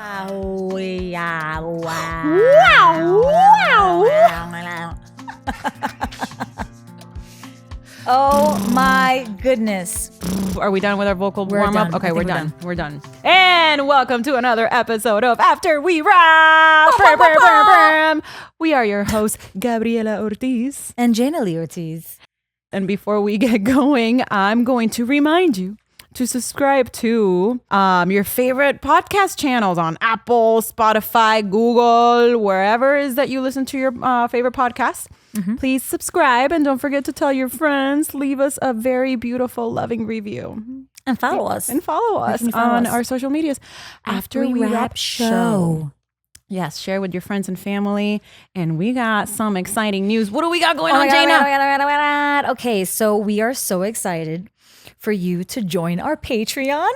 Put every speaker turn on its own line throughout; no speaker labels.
Wow. Oh my goodness.
Are we done with our vocal
We're
warm-up?
done.
Okay,
I think
we're done. We're done. And welcome to another episode of After We Wrap. We are your hosts, Gabriella Ortiz.
And Jaina and Ortiz.
And before we get going, I'm going to remind you to subscribe to your favorite podcast channels on Apple, Spotify, Google, wherever it is that you listen to your favorite podcasts. Mm-hmm. Please subscribe and don't forget to tell your friends. Leave us a very beautiful, loving review.
And follow us.
And follow us on our social medias. After We Wrap Show. Yes, share with your friends and family. And we got some exciting news. What do we got going on, Jaina?
Okay, so we are so excited for you to join our Patreon.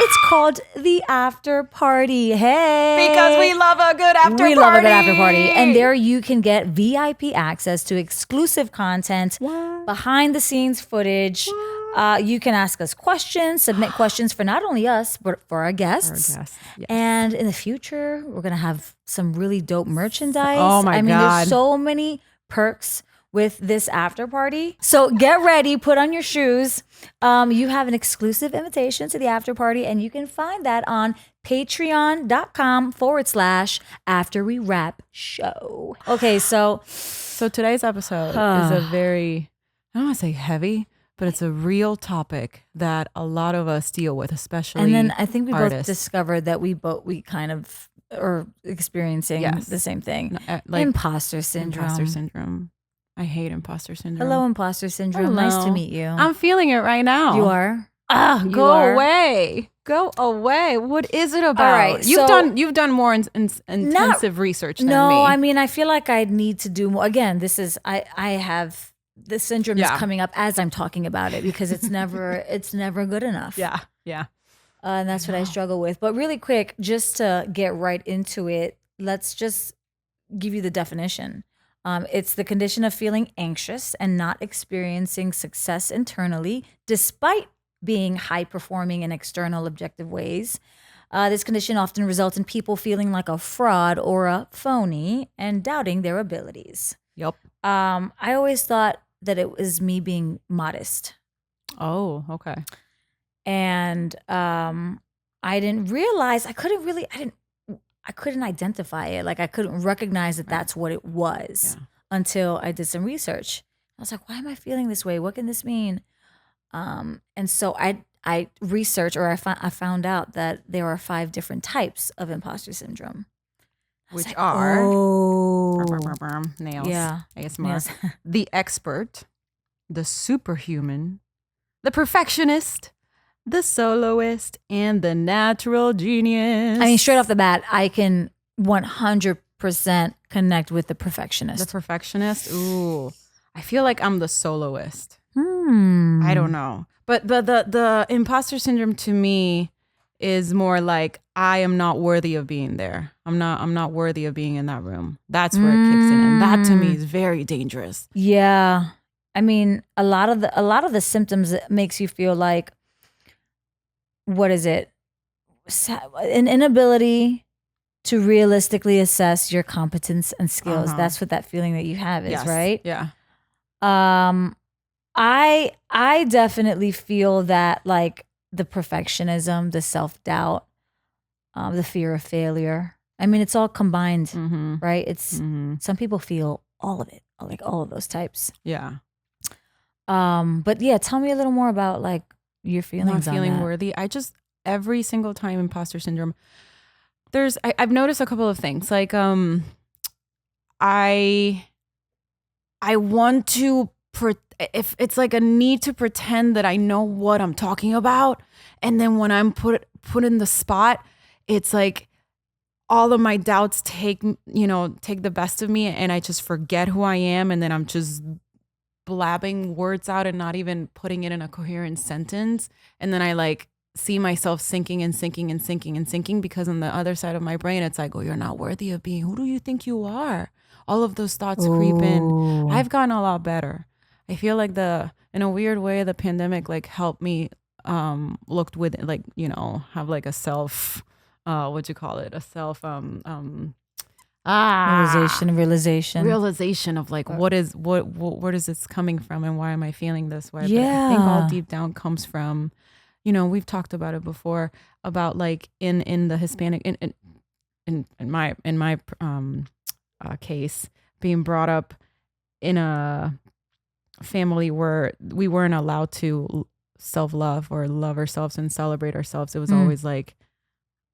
It's called the After Party. Hey.
Because we love a good after party.
We love a good after party. And there you can get VIP access to exclusive content, behind the scenes footage. You can ask us questions, submit questions for not only us, but for our guests.
Yes.
And in the future, we're going to have some really dope merchandise.
Oh my God.
There's so many perks with this after party. So get ready, put on your shoes. You have an exclusive invitation to the after party, and you can find that on patreon.com/After We Wrap Show. Okay, so
today's episode is a very, I don't want to say heavy, but it's a real topic that a lot of us deal with, especially
And then I think we
artists.
both discovered that we kind of are experiencing the same thing.
Like
Imposter syndrome.
Imposter syndrome. I hate imposter syndrome.
Hello, imposter syndrome.
Hello.
Nice to meet you.
I'm feeling it right now.
You are?
Go away. Go away. What is it about?
All right,
You've done more intensive research than me.
No, I mean, I feel like I need to do more. Again, this is I have the syndrome is coming up as I'm talking about it because it's never good enough.
Yeah.
And that's what I struggle with. But really quick, just to get right into it, let's just give you the definition. It's the condition of feeling anxious and not experiencing success internally, despite being high performing in external objective ways. This condition often results in people feeling like a fraud or a phony and doubting their abilities.
Yep.
I always thought that it was me being modest.
Oh, okay.
And I didn't realize I couldn't identify it. Like I couldn't recognize that that's what it was until I did some research. I was like, why am I feeling this way? What can this mean? And so I researched, or I found out that there are 5 different types of imposter syndrome.
Which are nails.
Yeah.
ASMR.
Nails.
The expert, the superhuman, the perfectionist, the soloist, and the natural genius.
I mean, straight off the bat, I can 100% connect with the perfectionist.
The perfectionist? Ooh. I feel like I'm the soloist. I don't know. But the imposter syndrome to me is more like I am not worthy of being there. I'm not worthy of being in that room. That's where it kicks in. And that to me is very dangerous.
Yeah. I mean, a lot of the symptoms makes you feel like, what is it? An inability to realistically assess your competence and skills. That's what that feeling that you have is, right?
Yeah.
I definitely feel that, like, the perfectionism, the self-doubt, the fear of failure. I mean, it's all combined, right? It's some people feel all of it, like all of those types.
Yeah.
But yeah, tell me a little more about like your feelings
Not feeling
on that.
worthy. I just, every single time imposter syndrome, I've noticed a couple of things. Like, I want to, if it's like a need to pretend that I know what I'm talking about. And then when I'm put in the spot, it's like all of my doubts take the best of me and I just forget who I am. And then I'm just blabbing words out and not even putting it in a coherent sentence. And then I like see myself sinking and sinking and sinking and sinking because on the other side of my brain, it's like, oh, you're not worthy of being. Who do you think you are? All of those thoughts creep in. I've gotten a lot better. I feel like in a weird way, the pandemic like helped me looked with like, have like a self what you call it, a self realization of like what where is this coming from and why am I feeling this way? But I think all deep down comes from, we've talked about it before about like in the Hispanic in my case, being brought up in a family where we weren't allowed to self-love or love ourselves and celebrate ourselves. It was always like,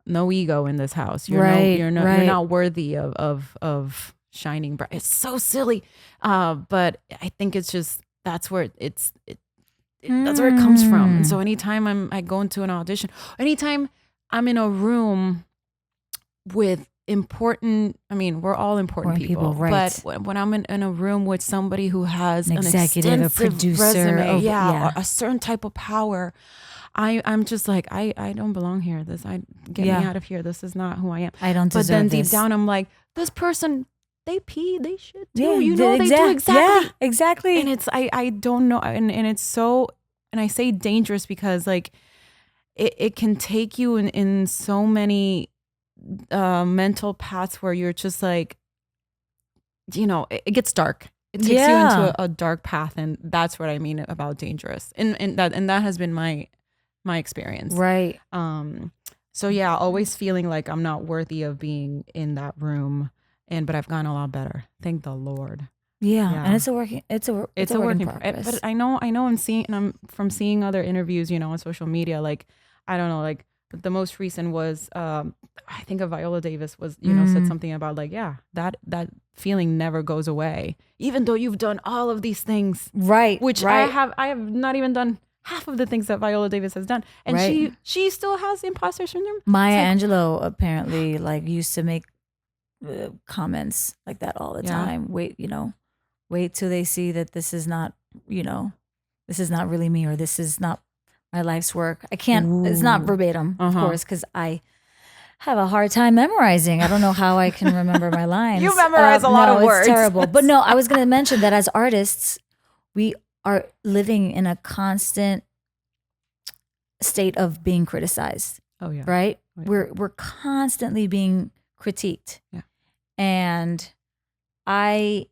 no ego in this house. You're not worthy of shining bright. It's so silly. But I think it's just, that's where that's where it comes from. And so anytime I go into an audition, anytime I'm in a room with we're all important people, right? But when I'm in a room with somebody who has an executive, a producer, resume, a certain type of power, I'm just like, I don't belong here. Get me out of here. This is not who I am.
I don't deserve this.
But then deep down, I'm like, this person, they pee, they shit too. They do exactly.
Yeah, exactly.
And it's, I don't know. And it's so, and I say dangerous because like, it can take you in so many mental paths where you're just like, it gets dark. It takes you into a dark path. And that's what I mean about dangerous. And that has been my experience.
Right.
So yeah, always feeling like I'm not worthy of being in that room. But I've gotten a lot better. Thank the Lord.
Yeah. And it's a work in progress.
But I know I'm seeing other interviews, on social media, like, I don't know, like the most recent was, I think of Viola Davis was, said something about like, that feeling never goes away, even though you've done all of these things.
Right.
Which I have not even done half of the things that Viola Davis has done. And she still has imposter syndrome.
Maya Angelou apparently like used to make comments like that all the time. Wait till they see that this is not really me, or this is not my life's work. I can't, it's not verbatim, of course, because I have a hard time memorizing. I don't know how I can remember my lines.
You memorize a lot of words.
It's terrible. But no, I was going to mention that as artists, we are living in a constant state of being criticized.
Oh yeah.
Right? We're constantly being critiqued.
Yeah.
And I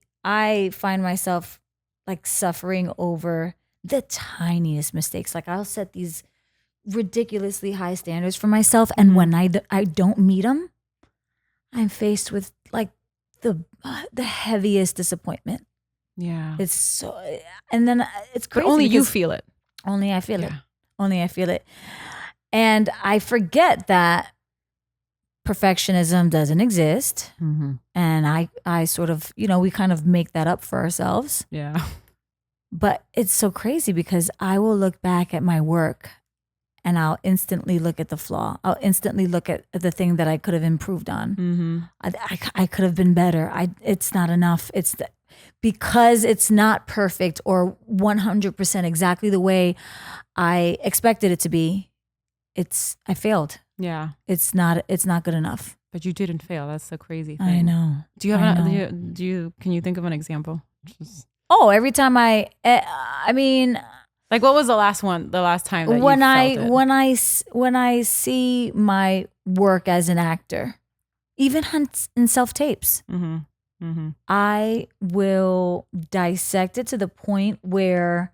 find myself like suffering over the tiniest mistakes. Like I'll set these ridiculously high standards for myself, and when I don't meet them, I'm faced with like the heaviest disappointment.
Yeah.
It's so, and then it's crazy.
But only you feel it.
Only I feel it. Only I feel it. And I forget that perfectionism doesn't exist. Mm-hmm. And I sort of, we kind of make that up for ourselves.
Yeah.
But it's so crazy because I will look back at my work and I'll instantly look at the flaw. I'll instantly look at the thing that I could have improved on. Mm-hmm. I could have been better. It's not enough. Because it's not perfect or 100% exactly the way I expected it to be. I failed.
Yeah.
It's not good enough.
But you didn't fail. That's the crazy thing.
I know.
Do you have can you think of an example?
Every time I mean,
like what was the last time that
when I see my work as an actor, even in self-tapes, I will dissect it to the point where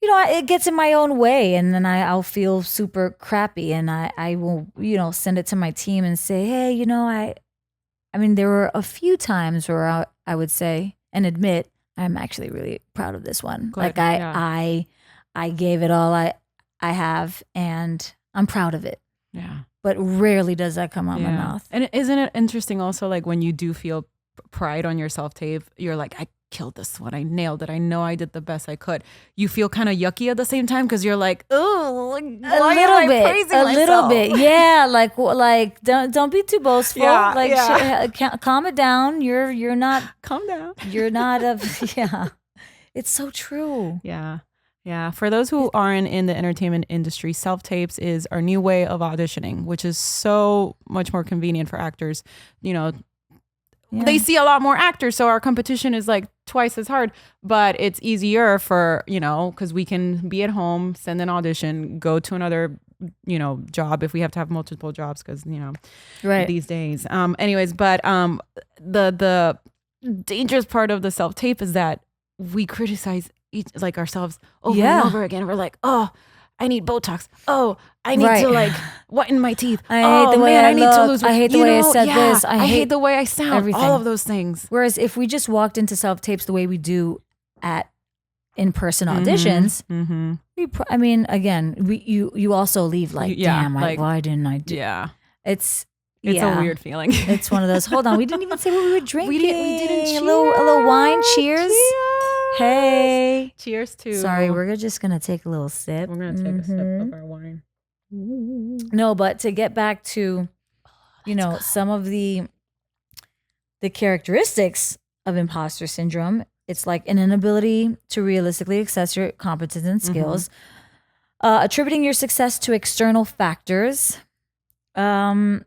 it gets in my own way, and then I'll feel super crappy, and I will send it to my team and say, hey, I mean there were a few times where I would say and admit I'm actually really proud of this one. Good. Like I gave it all I have, and I'm proud of it.
Yeah.
But rarely does that come out my mouth.
And isn't it interesting also, like when you do feel pride on your self-tape, you're like, I killed this one. I nailed it. I know I did the best I could. You feel kind of yucky at the same time because you're like, oh, like, a
little bit. Yeah. Like don't be too boastful. Calm it down. You're not.
Calm down.
You're not yeah. It's so true.
Yeah. Yeah. For those who aren't in the entertainment industry, self-tapes is our new way of auditioning, which is so much more convenient for actors. They see a lot more actors, so our competition is like twice as hard, but it's easier for, because we can be at home, send an audition, go to another job if we have to have multiple jobs because
Right.
these days. Anyways, but the dangerous part of the self-tape is that we criticize ourselves over and over again. We're like, oh, I need Botox. Oh, I need to like whiten my teeth.
I hate the way I
need
look.
to lose weight.
I hate the way I said this.
I hate the way I sound.
everything.
All of those things.
Whereas if we just walked into self-tapes the way we do at in-person auditions, you also leave like, damn, why didn't I do?
Yeah,
it's
a weird feeling.
It's one of those. Hold on, we didn't even say what we were drinking.
We didn't. Cheers.
A little wine. Cheers. Hey.
Cheers to.
Sorry, we're just gonna take a little sip.
We're gonna take a sip of our wine.
No, but to get back to, some of the characteristics of imposter syndrome, it's like an inability to realistically assess your competence and skills, attributing your success to external factors, berating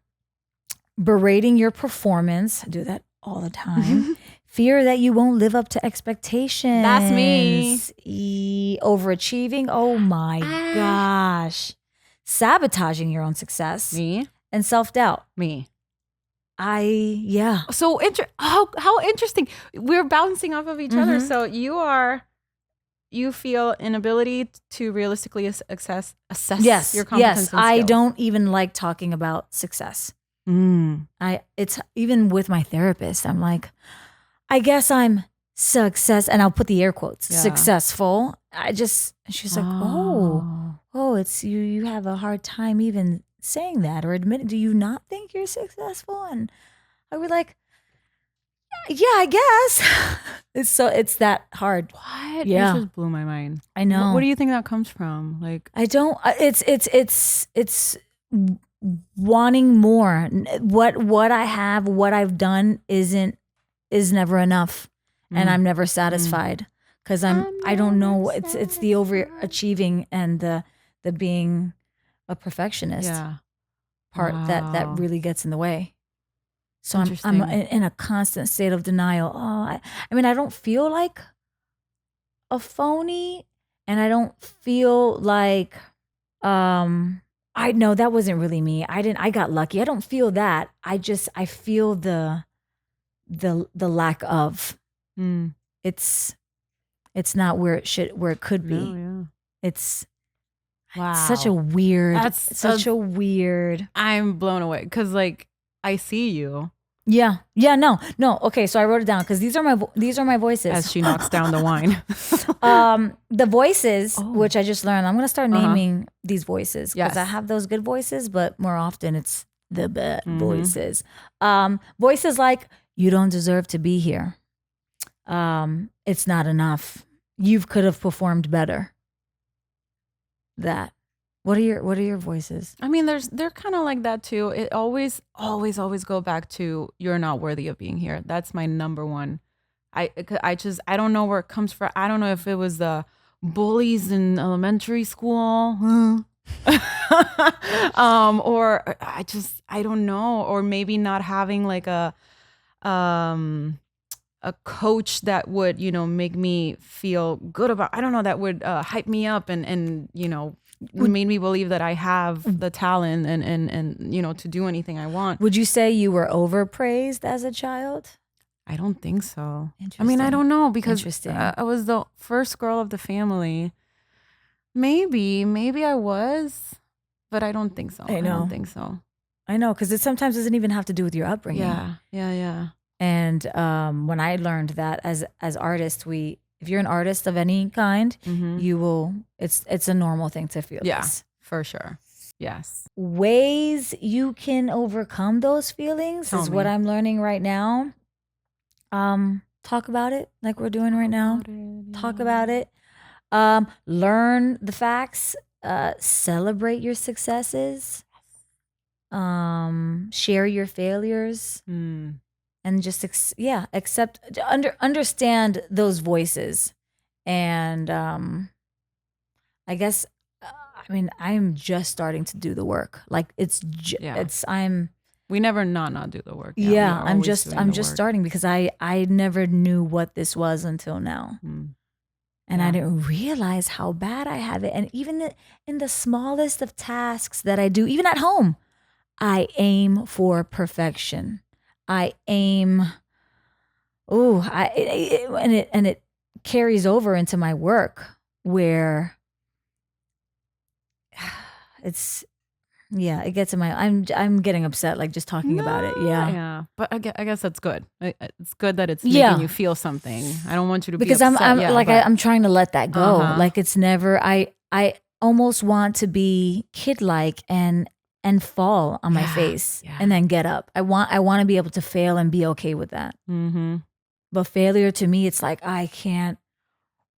your performance. I do that all the time. Fear that you won't live up to expectations.
That's me.
Overachieving. Oh my gosh. Sabotaging your own success.
Me.
And self-doubt.
Me.
So
how interesting. We're bouncing off of each other. So you feel inability to realistically assess your competence and skills.
I don't even like talking about success. It's even with my therapist, I'm like, I guess I'm and I'll put the air quotes, successful. She's like, it's you have a hard time even saying that or admitting, do you not think you're successful? And I would like, yeah, I guess. It's that hard.
What?
Yeah.
This just blew my mind.
I know.
What do you think that comes from? Like,
I don't, it's wanting more. What I have, what I've done is never enough, and I'm never satisfied because I don't know. It's the overachieving and the being a perfectionist part that really gets in the way. So I'm in a constant state of denial. I don't feel like a phony, and I don't feel like I know that wasn't really me. I got lucky. I don't feel that. I feel the lack of. It's not where it could be.
Yeah.
It's
wow.
Such a weird.
I'm blown away because I see you.
Yeah. No. Okay, so I wrote it down because these are my voices.
As she knocks down the wine.
The voices, which I just learned, I'm gonna start naming these voices because I have those good voices, but more often it's the bad voices. Voices like, you don't deserve to be here. It's not enough. You could have performed better. That. What are your voices?
I mean, they're kind of like that too. It always go back to, you're not worthy of being here. That's my number one. I don't know where it comes from. I don't know if it was the bullies in elementary school, or I don't know, or maybe not having like a coach that would, make me feel good about, I don't know, that would hype me up and made me believe that I have the talent and to do anything I want.
Would you say you were overpraised as a child?
I don't think so. I mean, I don't know, because I was the first girl of the family. Maybe I was, but I don't think so. I don't think so.
I know, because it sometimes doesn't even have to do with your upbringing.
Yeah.
And when I learned that as artists, if you're an artist of any kind, you will. It's a normal thing to feel.
Yeah,
this.
For sure. Yes.
Ways you can overcome those feelings is what I'm learning right now. Talk about it like we're doing right now. Talk about it. Learn the facts. Celebrate your successes. Share your failures. And just accept, understand those voices, and I guess I'm just starting to do the work. Like
we never not do the work.
I'm just starting because I never knew what this was until now. And I didn't realize how bad I have it. And even in the smallest of tasks that I do, even at home, I aim for perfection. I aim, and it carries over into my work where it gets in my, I'm getting upset like just talking about it. Yeah.
Yeah. But I guess that's good. It's good that it's making you feel something. I don't want you to
because
be upset.
I'm trying to let that go. Like it's never, I almost want to be kid-like and fall on my face and then get up. I want to be able to fail and be okay with that.
Mm-hmm.
But failure to me, it's like, I can't,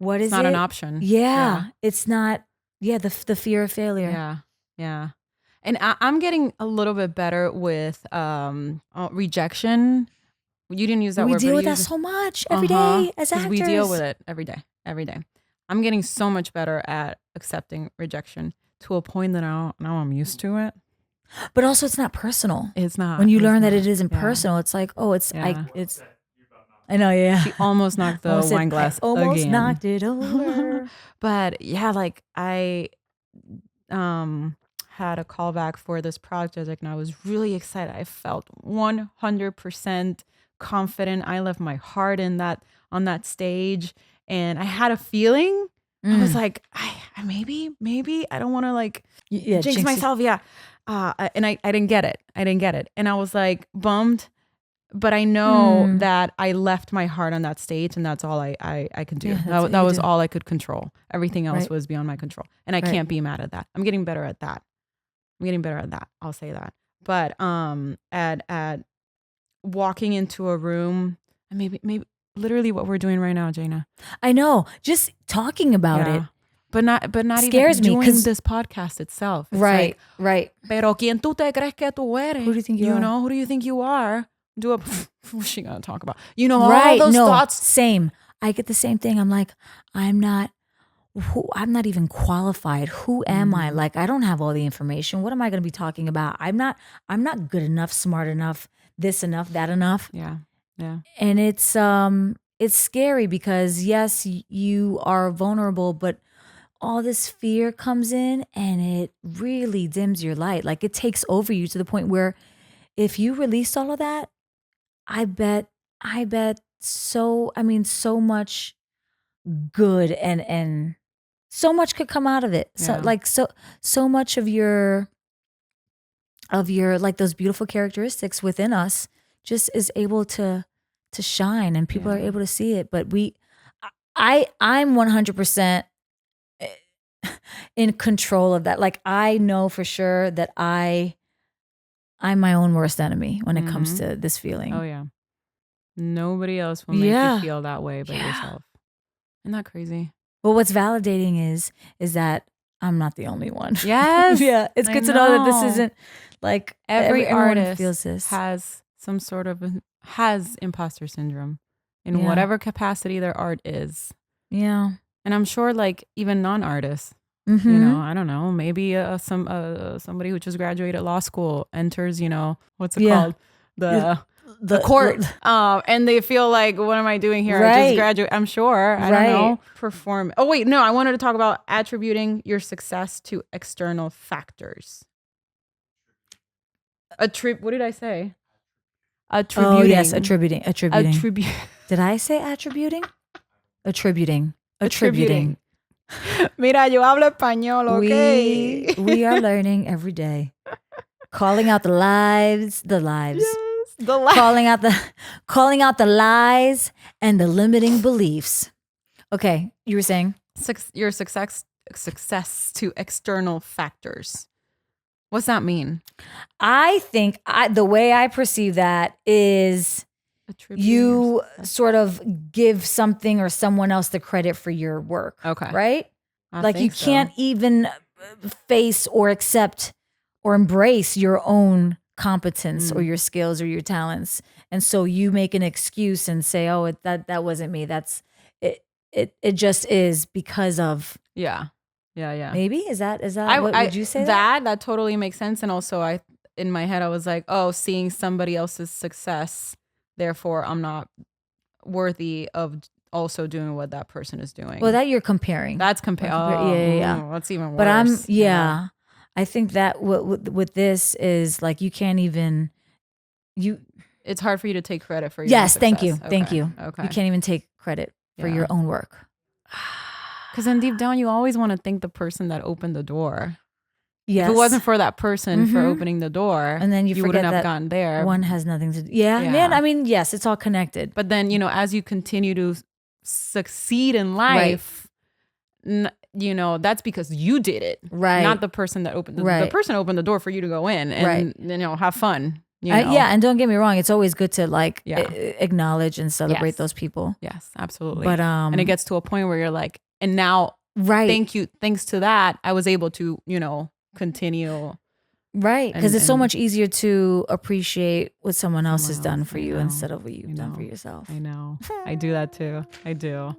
It's not an option.
Yeah. It's not, the fear of failure.
Yeah. Yeah. And I'm getting a little bit better with rejection. You didn't use that word.
We deal with that so much every day as actors.
We deal with it every day. I'm getting so much better at accepting rejection to a point that now I'm used to it.
But also it's not personal.
It's not.
When you learn that it isn't personal, it's like, I know, yeah.
She almost knocked the wine glass
almost
again.
knocked it over.
But yeah, like I had a callback for this project and I was really excited. I felt 100% confident. I left my heart on that stage and I had a feeling. I was like, I maybe I don't want to like jinx myself. Yeah. And I didn't get it. And I was like bummed. But I know that I left my heart on that stage and that's all I could do.
Yeah,
that was all I could control. Everything else was beyond my control. And I can't be mad at that. I'm getting better at that. I'll say that. But at walking into a room, and maybe literally what we're doing right now, Jaina.
I know. Just talking about it.
But not
scares
even
me
doing this podcast itself. It's
right.
Pero ¿quién tú te crees que tú eres?
Who do you think you are?
Know, who do you think you are? What's she gonna talk about? All those thoughts.
Same. I get the same thing. I'm like, I'm not even qualified. Who am I? Like, I don't have all the information. What am I going to be talking about? I'm not good enough, smart enough, this enough, that enough.
Yeah.
And it's scary because yes, you are vulnerable, but all this fear comes in and it really dims your light. Like it takes over you to the point where if you released all of that, I bet so much good and so much could come out of it. So much of your like those beautiful characteristics within us just is able to shine and people are able to see it. But I'm 100% in control of that. Like I know for sure that I'm my own worst enemy when it comes to this feeling.
Oh yeah. Nobody else will make you feel that way but yourself. Isn't that crazy?
But what's validating is that I'm not the only one.
Yes.
Yeah. It's good to know that this isn't like
every artist
feels this.
Has some sort of has imposter syndrome in whatever capacity their art is.
Yeah.
And I'm sure like even non-artists, I don't know, maybe somebody who just graduated law school enters, what's it called? The court. And they feel like, what am I doing here? I just graduated. I'm sure. I don't know. Perform. Oh, wait. No, I wanted to talk about attributing your success to external factors. What did I say? Attributing.
Oh, yes. Attributing. Did I say attributing? Attributing.
Mira, yo hablo español, okay?
We are learning every day. Calling out the lies. Yes. calling out the lies and the limiting beliefs. Okay, you were saying
your success to external factors. What's that mean?
I think the way I perceive that is you sort of give something or someone else the credit for your work.
Okay,
right? Like you can't even face or accept or embrace your own competence or your skills or your talents, and so you make an excuse and say, "Oh, that wasn't me. That's it. It just is because of."
Yeah.
Maybe is that what would you say?
That totally makes sense. And also, in my head I was like, "Oh, seeing somebody else's success, therefore I'm not worthy of also doing what that person is doing.
Well, that you're comparing.
That's comparing.
Yeah.
That's even worse.
But I think that with this is like you can't even
It's hard for you to take credit for your
yes,
own
thank you.
success.
Thank you.
Okay.
You can't even take credit for your own work.
Because then deep down, you always want to thank the person that opened the door.
Yes.
If it wasn't for that person for opening the door,
and then you forget
wouldn't have
that
gotten there.
one has nothing to do. Yeah. I mean, yes, it's all connected.
But then, as you continue to succeed in life, that's because you did it.
Right.
Not the person that opened the person opened the door for you to go in and, have fun.
And don't get me wrong. It's always good to like acknowledge and celebrate those people.
Yes, absolutely.
But
and it gets to a point where you're like, and now, thanks to that, I was able to, continue.
Right. Because it's so much easier to appreciate what someone else has done for you instead of what you've done for yourself.
I know. I do that too. I do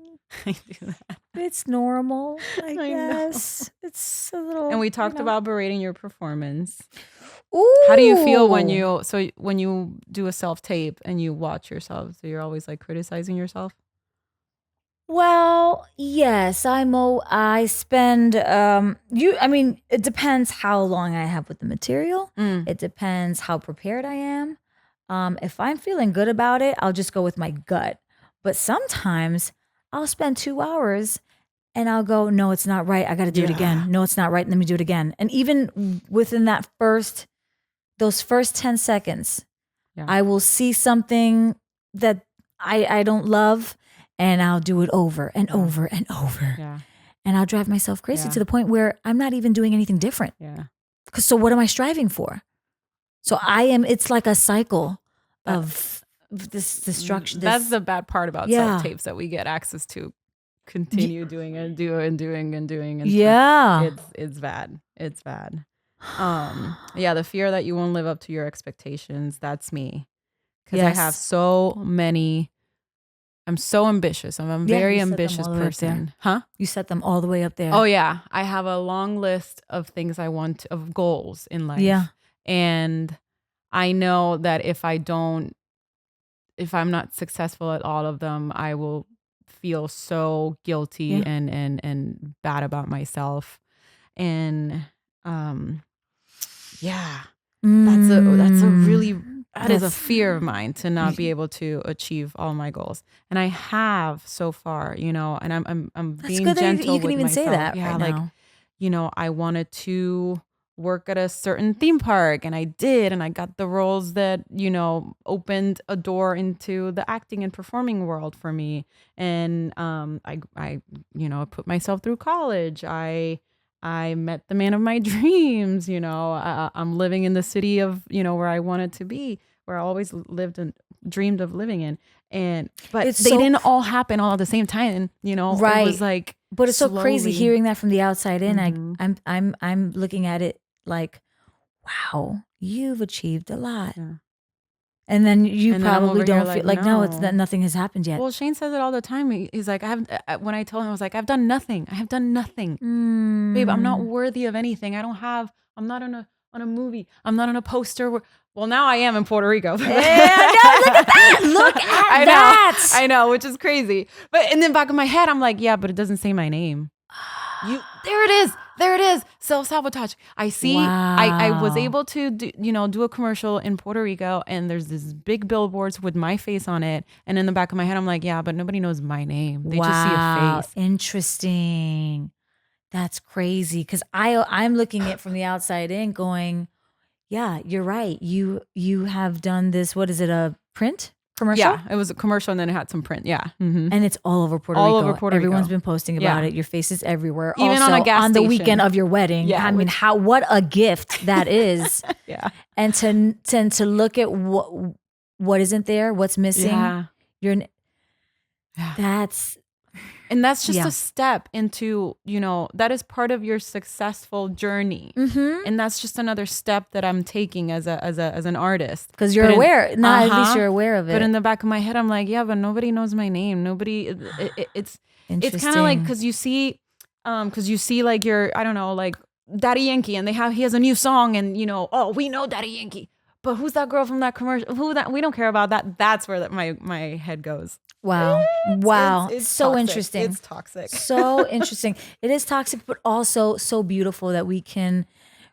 that.
It's normal, I guess. It's a little.
And we talked about berating your performance.
Ooh.
How do you feel when you do a self-tape and you watch yourself? So you're always like criticizing yourself?
Well, yes, I spend it depends how long I have with the material. It depends how prepared I am. If I'm feeling good about it, I'll just go with my gut. But sometimes I'll spend 2 hours and I'll go, no, it's not right. I got to do it again. No, it's not right. Let me do it again. And even within those first 10 seconds, I will see something that I don't love. And I'll do it over and over and over. Yeah. And I'll drive myself crazy to the point where I'm not even doing anything different. Yeah. So what am I striving for? So it's like a cycle of this destruction.
That's the bad part about self-tapes, that we get access to continue doing and doing. And it's bad. It's bad. The fear that you won't live up to your expectations, that's me. Because I have so many. I'm so ambitious. I'm a very ambitious person. Huh?
You set them all the way up there.
Oh yeah. I have a long list of things of goals in life.
Yeah.
And I know that if I'm not successful at all of them, I will feel so guilty and bad about myself. And that is a fear of mine, to not be able to achieve all my goals. And I have so far, and I'm being gentle with myself.
You can even say that
now. I wanted to work at a certain theme park, and I did, and I got the roles that, opened a door into the acting and performing world for me. And I put myself through college. I met the man of my dreams. I'm living in the city of, where I wanted to be, where I always lived and dreamed of living in. But they didn't all happen all at the same time, Right. It was like,
but it's
slowly.
so crazy hearing that from the outside in. I'm looking at it like, wow, you've achieved a lot. Yeah. And then you probably don't feel like, no, it's that nothing has happened yet.
Well, Shane says it all the time. He's like, when I told him, I was like, I've done nothing. I have done nothing. Babe, I'm not worthy of anything. I'm not on a movie. I'm not on a poster. Well, now I am in Puerto Rico.
Yeah, no, look at that. Look at that.
I know, which is crazy. But in the back of my head, I'm like, yeah, but it doesn't say my name. There it is. Self-sabotage. I see. Wow. I was able to do a commercial in Puerto Rico, and there's this big billboards with my face on it. And in the back of my head, I'm like, yeah, but nobody knows my name. They just see a face.
Interesting. That's crazy. Because I'm looking at it from the outside in going, yeah, you're right. You have done this. What is it? A print commercial?
Yeah, it was a commercial, and then it had some print. Yeah,
and it's all over Puerto Rico. Everyone's been posting about it. Your face is everywhere.
Even
also,
on a gas
on
station.
the weekend of your wedding. Yeah, I mean, what a gift that is.
Yeah,
and to look at what isn't there, what's missing. Yeah,
that's just a step into, that is part of your successful journey. Mm-hmm. And that's just another step that I'm taking as an artist.
Because you're aware. At least you're aware of it.
But in the back of my head, I'm like, yeah, but nobody knows my name. Nobody, it's kind of like, because you see like your, I don't know, like Daddy Yankee, and he has a new song, and we know Daddy Yankee. But who's that girl from that commercial? We don't care about that. That's where my head goes.
Wow. Wow.
It's
so
toxic.
interesting.
It's toxic.
So interesting. It is toxic, but also so beautiful that we can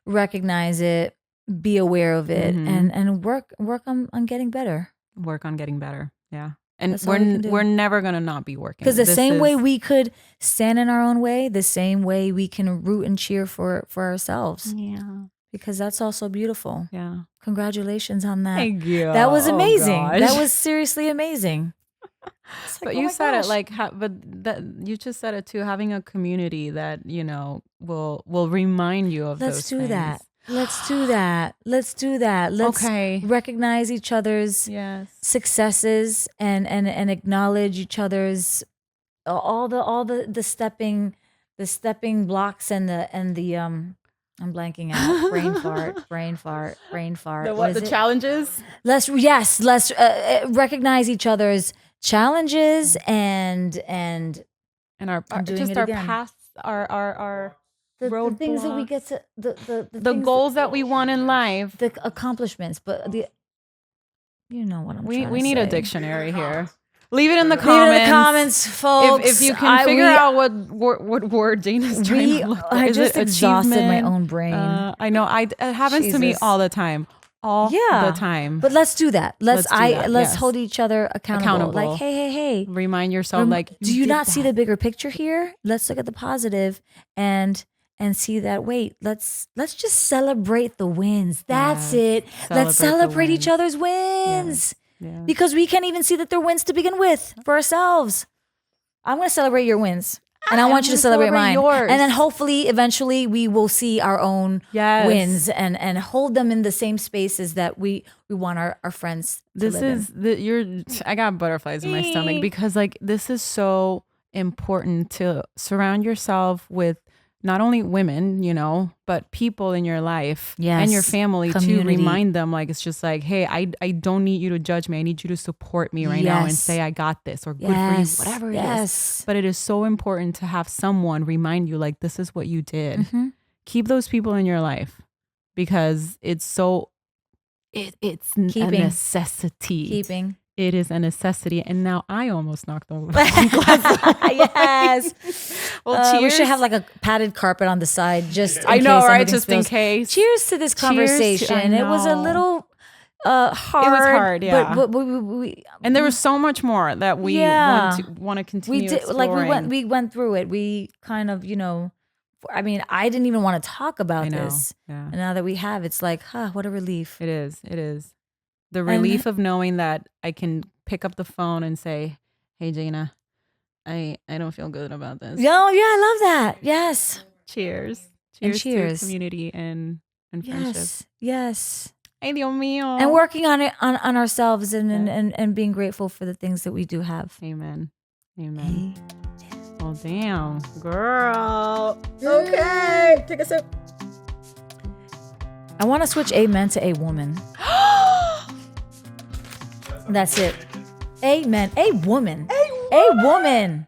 recognize it, be aware of it, and work on getting better.
Work on getting better. Yeah. And
That's all we can do.
we're never gonna not be working.
Because the same way we could stand in our own way, the same way we can root and cheer for ourselves.
Yeah.
Because that's also beautiful.
Yeah.
Congratulations on that.
Thank you.
That was amazing.
gosh.
That was seriously amazing. It's like,
But
oh
you
my
said
gosh.
it like, you just said it too. Having a community that will remind you of
Let's
those
do
things.
that. Let's do that. Let's do that. Let's
Okay.
recognize each other's
Yes.
successes and acknowledge each other's all the stepping blocks and the I'm blanking out. Brain fart.
The
What is
the
it?
challenges?
Let's recognize each other's challenges and
And our
I'm doing
just
it
our
again.
past, our
the things that we get to the
the
things
goals that we want in life.
the accomplishments, but you know what I'm
We
trying to
need
say.
a dictionary here. Leave it in the
Leave
comments.
it in the comments, folks.
If you can figure out what word Jaina's trying to look for.
I
Is
just
it
exhausted my
achievement?
own brain.
I know. It happens to me
Jesus.
all the time. All
Yeah.
the time.
But let's do that. Let's
Let's do that, yes.
hold each other accountable. Like, hey.
Remind yourself,
Do you
did
not see
that.
the bigger picture here? Let's look at the positive and see that. Wait, let's just celebrate the wins. That's
Yes.
it. Let's
Celebrate the
celebrate each
wins.
other's wins.
Yeah.
Because we can't even see that they're wins to begin with for ourselves. I'm going to celebrate your wins. And I want you to
gonna
celebrate
celebrate
mine.
yours.
And then hopefully, eventually, we will see our own
Yes.
wins and hold them in the same spaces that we want our friends to
This
live in.
is I got butterflies in my stomach because this is so important to surround yourself with not only women, but people in your life and your
Yes.
family
Community.
to remind them it's just like, hey, I don't need you to judge me. I need you to support me right now and
Yes.
say I got this or good
Yes.
for you, whatever it is.
Yes.
But it is so important to have someone remind you this is what you did.
Mhm.
Keep those people in your life because it's so it's a
Keeping.
necessity.
Keeping.
It is a necessity. And now I almost knocked over.
Yes.
Well, cheers.
We should have like a padded carpet on the side just in
I know,
case
right?
anything
Just in
spills.
case.
Cheers to this conversation. It was a
know.
little hard.
It was hard, yeah.
But we
And there was so much more that we
Yeah.
want to continue
we did
exploring.
we went through it. We kind of, I mean, I didn't even want to talk about
I know.
this.
Yeah.
And now that we have, it's like, what a relief.
It is. It is. The relief of knowing that I can pick up the phone and say, hey, Jaina, I don't feel good about this.
Yeah, I love that. Yes.
Cheers.
And
Cheers
cheers.
to community and friendship.
Yes.
Ay, Dios mío.
And working on it on ourselves and being grateful for the things that we do have.
Amen. Amen. Oh, damn. Girl. Okay. Take a sip.
I want to switch amen to a woman. That's it. Amen. A woman. A woman.